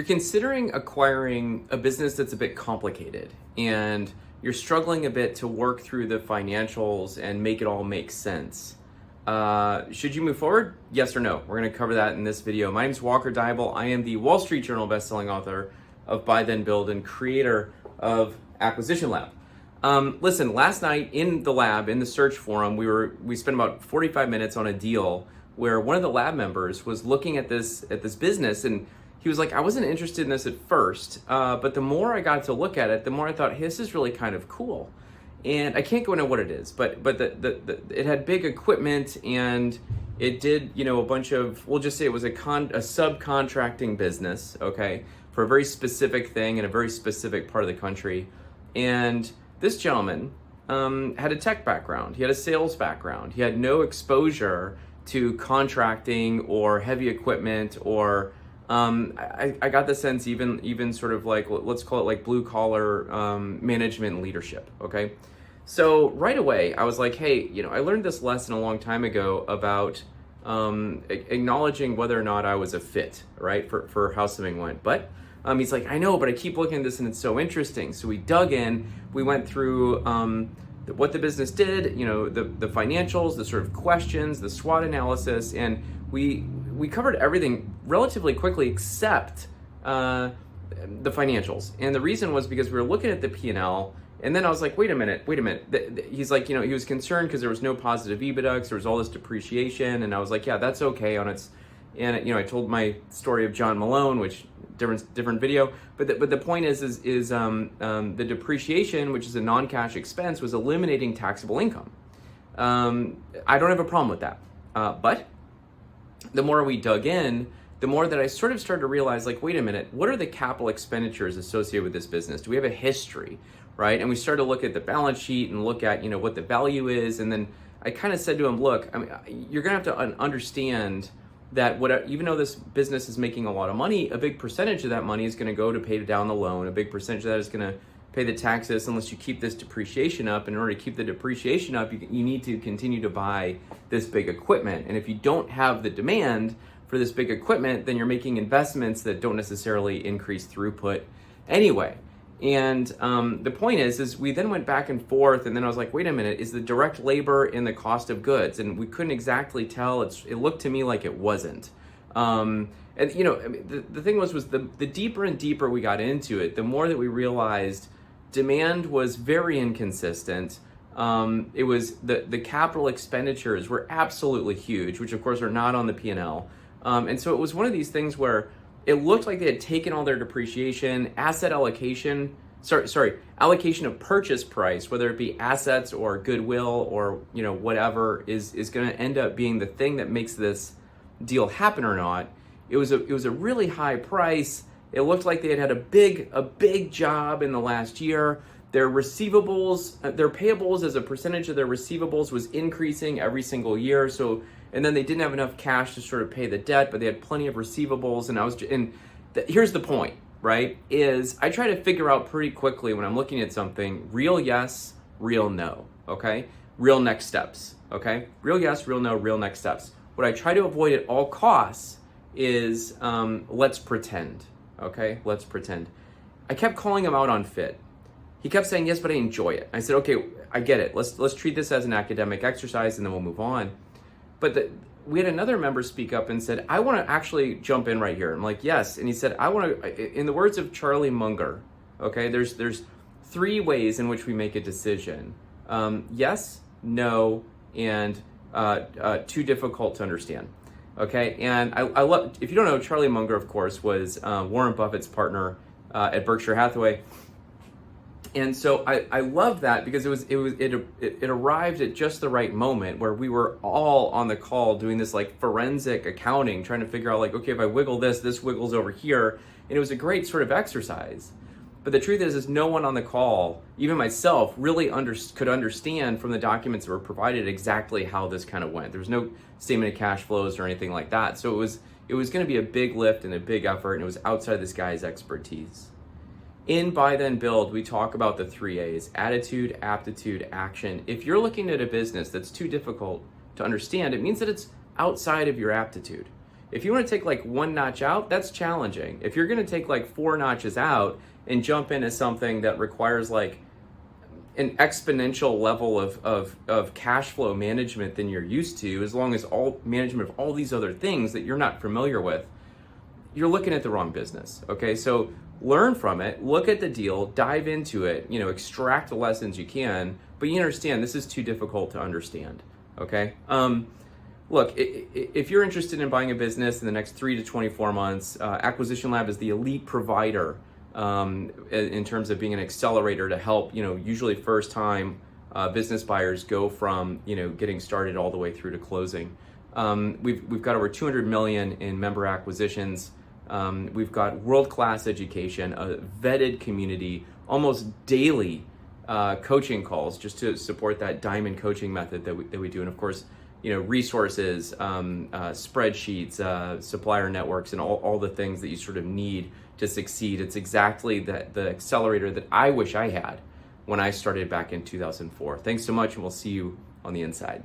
you're considering acquiring a business that's a bit complicated and you're struggling a bit to work through the financials and make it all make sense, should you move forward? Yes or no? We're going to cover that in this video. My name is Walker Dybel. I am the Wall Street Journal bestselling author of Buy Then Build and creator of Acquisition Lab. Listen, last night in the lab, in the search forum, we spent about 45 minutes on a deal where one of the lab members was looking at this business, and he was like, I wasn't interested in this at first, but the more I got to look at it, the more I thought, hey, this is really kind of cool. And I can't go into what it is, but it had big equipment, and it did, a bunch of, we'll just say it was a subcontracting business, okay, for a very specific thing in a very specific part of the country. And this gentleman had a tech background. He had a sales background. He had no exposure to contracting or heavy equipment or I got the sense even sort of like, let's call it like blue collar management and leadership, okay? So right away, I was like, hey, I learned this lesson a long time ago about acknowledging whether or not I was a fit, right, for how something went. But he's like, I know, but I keep looking at this and it's so interesting. So we dug in, we went through what the business did, the financials, the sort of questions, the SWOT analysis, and we covered everything relatively quickly except the financials. And the reason was because we were looking at the P&L, and then I was like, wait a minute. He's like, he was concerned because there was no positive EBITDA, because there was all this depreciation, and I was like, yeah, that's okay on its. And I told my story of John Malone, which different video. But the point is the depreciation, which is a non-cash expense, was eliminating taxable income. I don't have a problem with that. But the more we dug in, the more that I sort of started to realize, like, wait a minute, what are the capital expenditures associated with this business? Do we have a history, right? And we started to look at the balance sheet and look at what the value is. And then I kind of said to him, look, I mean, you're gonna have to understand that even though this business is making a lot of money, a big percentage of that money is going to go to pay down the loan. A big percentage of that is going to pay the taxes unless you keep this depreciation up. And in order to keep the depreciation up, you need to continue to buy this big equipment. And if you don't have the demand for this big equipment, then you're making investments that don't necessarily increase throughput anyway. And the point is we then went back and forth, and then I was like, wait a minute, is the direct labor in the cost of goods? And we couldn't exactly tell. It looked to me like it wasn't. And the thing was the deeper and deeper we got into it, the more that we realized demand was very inconsistent. It was the capital expenditures were absolutely huge, which of course are not on the P&L. And so it was one of these things where it looked like they had taken all their depreciation, allocation of purchase price, whether it be assets or goodwill or whatever is going to end up being the thing that makes this deal happen or not. It was a really high price. It looked like they had a big job in the last year. Their receivables, their payables as a percentage of their receivables was increasing every single year. And then they didn't have enough cash to sort of pay the debt, but they had plenty of receivables. And here's the point, right? Is I try to figure out pretty quickly when I'm looking at something, real yes, real no, okay? Real next steps, okay? Real yes, real no, real next steps. What I try to avoid at all costs is let's pretend, okay? Let's pretend. I kept calling him out on fit. He kept saying, yes, but I enjoy it. I said, okay, I get it. Let's treat this as an academic exercise and then we'll move on. But we had another member speak up and said, I want to actually jump in right here. I'm like, yes. And he said, I want to, in the words of Charlie Munger, okay, there's three ways in which we make a decision. Yes, no, and too difficult to understand. Okay, and I love, if you don't know, Charlie Munger, of course, was Warren Buffett's partner at Berkshire Hathaway. And so I love that because it arrived at just the right moment where we were all on the call doing this like forensic accounting, trying to figure out like, okay, if I wiggle this wiggles over here. And it was a great sort of exercise. But the truth is no one on the call, even myself, really could understand from the documents that were provided exactly how this kind of went. There was no statement of cash flows or anything like that. So it was going to be a big lift and a big effort, and it was outside this guy's expertise. In Buy Then Build, we talk about the 3 A's: attitude, aptitude, action. If you're looking at a business that's too difficult to understand, it means that it's outside of your aptitude. If you want to take like one notch out, that's challenging. If you're going to take like 4 notches out and jump into something that requires like an exponential level of cash flow management than you're used to, as long as all management of all these other things that you're not familiar with, you're looking at the wrong business. Okay, so learn from it, look at the deal, dive into it, extract the lessons you can, but you understand this is too difficult to understand. Okay. Look, if you're interested in buying a business in the next 3 to 24 months, Acquisition Lab is the elite provider in terms of being an accelerator to help, usually first time business buyers go from, getting started all the way through to closing. We've got over 200 million in member acquisitions. We've got world-class education, a vetted community, almost daily coaching calls just to support that diamond coaching method that we do. And of course, resources, spreadsheets, supplier networks, and all the things that you sort of need to succeed. It's exactly the accelerator that I wish I had when I started back in 2004. Thanks so much, and we'll see you on the inside.